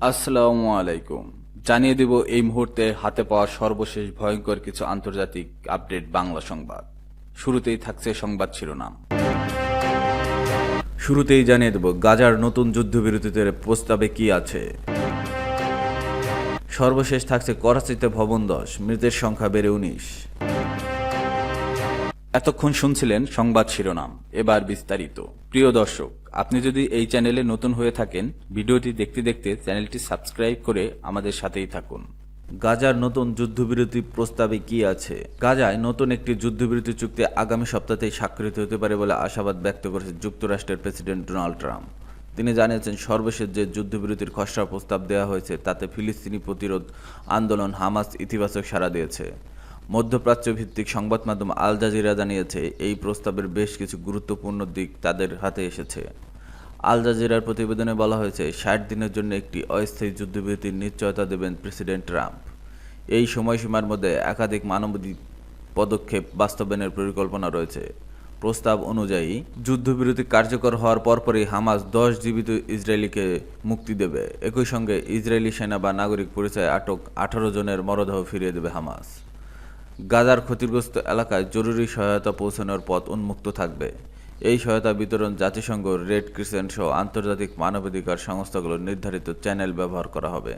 আসসালামু আলাইকুম। জানিয়ে দিব এই মুহূর্তে হাতে পাওয়া সর্বশেষ ভয়ঙ্কর কিছু আন্তর্জাতিক আপডেট বাংলা সংবাদ। শুরুতেই থাকছে সংবাদ শিরোনাম। শুরুতেই জানিয়ে দেব গাজার নতুন যুদ্ধবিরতিতে প্রস্তাবে কি আছে। সর্বশেষ থাকছে করাচিতে ভবন ধস, মৃতের সংখ্যা বেড়ে 19। এতক্ষণ শুনছিলেন সংবাদ শিরোনাম, এবার বিস্তারিত। প্রিয় দর্শক, আপনি যদি এই চ্যানেলে নতুন হয়ে থাকেন, ভিডিওটি দেখতে দেখতে চ্যানেলটি সাবস্ক্রাইব করে আমাদের সাথেই থাকুন। গাজার নতুন যুদ্ধবিরতি প্রস্তাবে কি আছে। গাজায় নতুন একটি যুদ্ধবিরতি চুক্তি আগামী সপ্তাহেই স্বাক্ষরিত হতে পারে বলে আশাবাদ ব্যক্ত করেছে যুক্তরাষ্ট্রের প্রেসিডেন্ট ডোনাল্ড ট্রাম্প। তিনি জানিয়েছেন, সর্বশেষ যে যুদ্ধবিরতির খসড়া প্রস্তাব দেওয়া হয়েছে তাতে ফিলিস্তিনি প্রতিরোধ আন্দোলন হামাস ইতিবাচক সাড়া দিয়েছে। মধ্যপ্রাচ্য ভিত্তিক সংবাদ মাধ্যম আল জাজিরা জানিয়েছে, এই প্রস্তাবের বেশ কিছু গুরুত্বপূর্ণ দিক তাদের হাতে এসেছে। আল জাজিরার প্রতিবেদনে বলা হয়েছে, 60 দিনের জন্য একটি অস্থায়ী যুদ্ধবিরতির নিশ্চয়তা দেবেন প্রেসিডেন্ট ট্রাম্প। এই সময়সীমার মধ্যে একাধিক মানবাধিকার পদক্ষেপ বাস্তবায়নের পরিকল্পনা রয়েছে। প্রস্তাব অনুযায়ী যুদ্ধবিরতি কার্যকর হওয়ার পরপরই হামাস 10 জীবিত ইসরায়েলিকে মুক্তি দেবে। একই সঙ্গে ইসরায়েলি সেনা বা নাগরিক পরিচয়ে আটক 18 জনের মরদেহ ফিরিয়ে দেবে হামাস। গাজার ক্ষতিগ্রস্ত এলাকায় জরুরি সহায়তা পৌঁছানোর পথ উন্মুক্ত থাকবে। এই সহায়তা বিতরণ জাতিসংঘ, রেড ক্রিসেন্ট সহ আন্তর্জাতিক মানবাধিকার সংস্থাগুলোর নির্ধারিত চ্যানেল ব্যবহার করা হবে।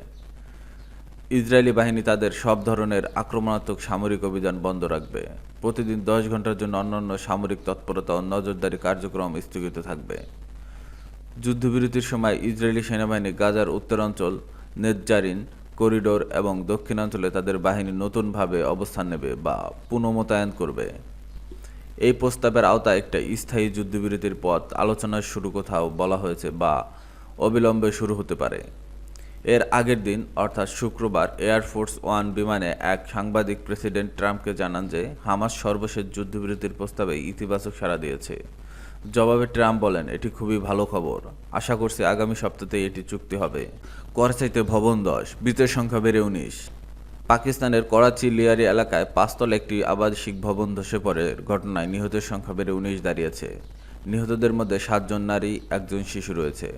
ইসরায়েলি বাহিনী তাদের সব ধরনের আক্রমণাত্মক সামরিক অভিযান বন্ধ রাখবে। প্রতিদিন 10 ঘন্টার জন্য অন্যান্য সামরিক তৎপরতা ও নজরদারি কার্যক্রম স্থগিত থাকবে। যুদ্ধবিরতির সময় ইসরায়েলি সেনাবাহিনী গাজার উত্তরাঞ্চল, নেতজারিন করিডোর এবং দক্ষিণাঞ্চলে তাদের বাহিনী নতুনভাবে অবস্থান নেবে বা পুনঃমোতায়েন করবে। এই প্রস্তাবের আওতায় একটা স্থায়ী যুদ্ধবিরতির পথ আলোচনার শুরু কোথাও বলা হয়েছে বা অবিলম্বে শুরু হতে পারে। এর আগের দিন অর্থাৎ শুক্রবার এয়ারফোর্স ওয়ান বিমানে এক সাংবাদিক প্রেসিডেন্ট ট্রাম্পকে জানান যে হামাস সর্বশেষ যুদ্ধবিরতির প্রস্তাবে ইতিবাচক সাড়া দিয়েছে। জবাবে ট্রাম্প বলেন, এটি খুবই ভালো খবর। আশা করছি আগামী সপ্তাহেই এটি চুক্তি হবে। করাচিতে ভবন ধস, মৃতের সংখ্যা বেড়ে 19। পাকিস্তানের করাচি লিয়ারি এলাকায় 5 তলা একটি আবাসিক ভবন ধসে পড়ে ঘটনায় নিহতের সংখ্যা বেড়ে 19 দাঁড়িয়েছে। নিহতদের মধ্যে 7 জন নারী, 1 জন শিশু রয়েছে।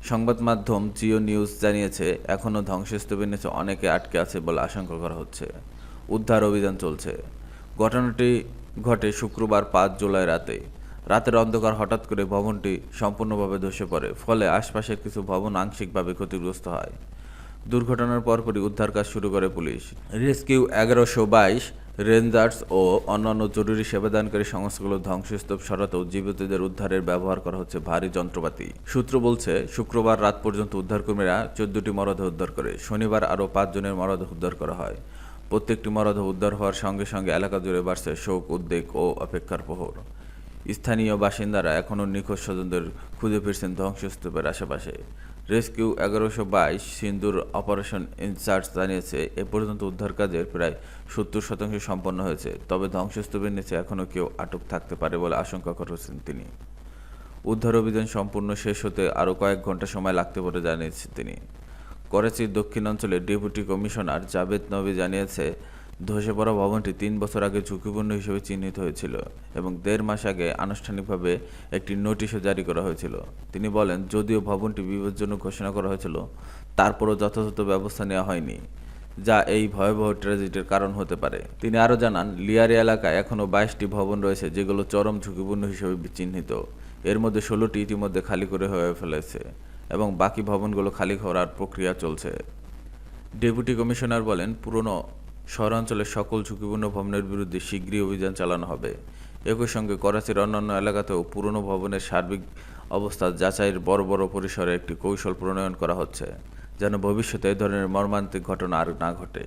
সংবাদ মাধ্যম জিও নিউজ জানিয়েছে, এখনও ধ্বংসস্তূপের নিচে অনেকে আটকে আছে বলে আশঙ্কা করা হচ্ছে। উদ্ধার অভিযান চলছে। ঘটনাটি ঘটে শুক্রবার 5 জুলাই রাতে। রাতের অন্ধকার হঠাৎ করে ভবনটি সম্পূর্ণভাবে ধসে পড়ে, ফলে আশপাশের কিছু ভবন আংশিকভাবে ক্ষতিগ্রস্ত হয়। দুর্ঘটনার পরপরই উদ্ধার কাজ শুরু করে পুলিশ। রেস্কিউ 1122, রেঞ্জার্স ও অন্যান্য জরুরি সেবাদানকারী সংস্থাগুলো ধ্বংসস্তূপ সরাতেও জীবিতদের উদ্ধারের ব্যবহার করা হচ্ছে ভারী যন্ত্রপাতি। সূত্র বলছে, শুক্রবার রাত পর্যন্ত উদ্ধারকর্মীরা 14টি মরদেহ উদ্ধার করে। শনিবার আরও 5 জনের মরদেহ উদ্ধার করা হয়। প্রত্যেকটি মরদেহ উদ্ধার হওয়ার সঙ্গে সঙ্গে এলাকা জুড়ে বাড়ছে শোক, উদ্বেগ ও অপেক্ষার প্রহর। স্থানীয় বাসিন্দারা এখনও নিখোঁজ স্বজনদের খুঁজে ফিরছেন ধ্বংসস্তূপের আশেপাশে। রেস্কিউ 1122 সিন্দুর অপারেশন ইনচার্জ জানিয়েছে, এ পর্যন্ত উদ্ধার কাজের প্রায় 70% সম্পন্ন হয়েছে। তবে ধ্বংসস্তূপের নিচে এখনও কেউ আটক থাকতে পারে বলে আশঙ্কা করেছেন তিনি। উদ্ধার অভিযান সম্পূর্ণ শেষ হতে আরও কয়েক ঘন্টা সময় লাগতে পারে জানিয়েছেন তিনি। করাচির দক্ষিণাঞ্চলের ডেপুটি কমিশনার জাভেদ নবী জানিয়েছে, ধসে পড়া ভবনটি 3 বছর আগে ঝুঁকিপূর্ণ হিসেবে চিহ্নিত হয়েছিল এবং 1.5 মাস আগে আনুষ্ঠানিকভাবে একটি নোটিশও জারি করা হয়েছিল। তিনি বলেন, যদিও ভবনটি বিপজ্জনক ঘোষণা করা হয়েছিল, তারপরও যথাযথ ব্যবস্থা নেওয়া হয়নি, যা এই ভয়াবহ ট্র্যাজেডির কারণ হতে পারে। তিনি আরও জানান, লিয়ারি এলাকায় এখনও 22টি ভবন রয়েছে যেগুলো চরম ঝুঁকিপূর্ণ হিসেবে চিহ্নিত। এর মধ্যে 16টি ইতিমধ্যে খালি করে হয়ে ফেলেছে এবং বাকি ভবনগুলো খালি করার প্রক্রিয়া চলছে। ডেপুটি কমিশনার বলেন, পুরনো শহরাঞ্চলের সকল ঝুঁকিপূর্ণ ভবনের বিরুদ্ধে শীঘ্রই অভিযান চালানো হবে। একই সঙ্গে করাচির অন্যান্য এলাকাতেও পুরনো ভবনের সার্বিক অবস্থা যাচাইয়ের বড় পরিসরে একটি কৌশল প্রণয়ন করা হচ্ছে, যেন ভবিষ্যতে এ ধরনের মর্মান্তিক ঘটনা আর না ঘটে।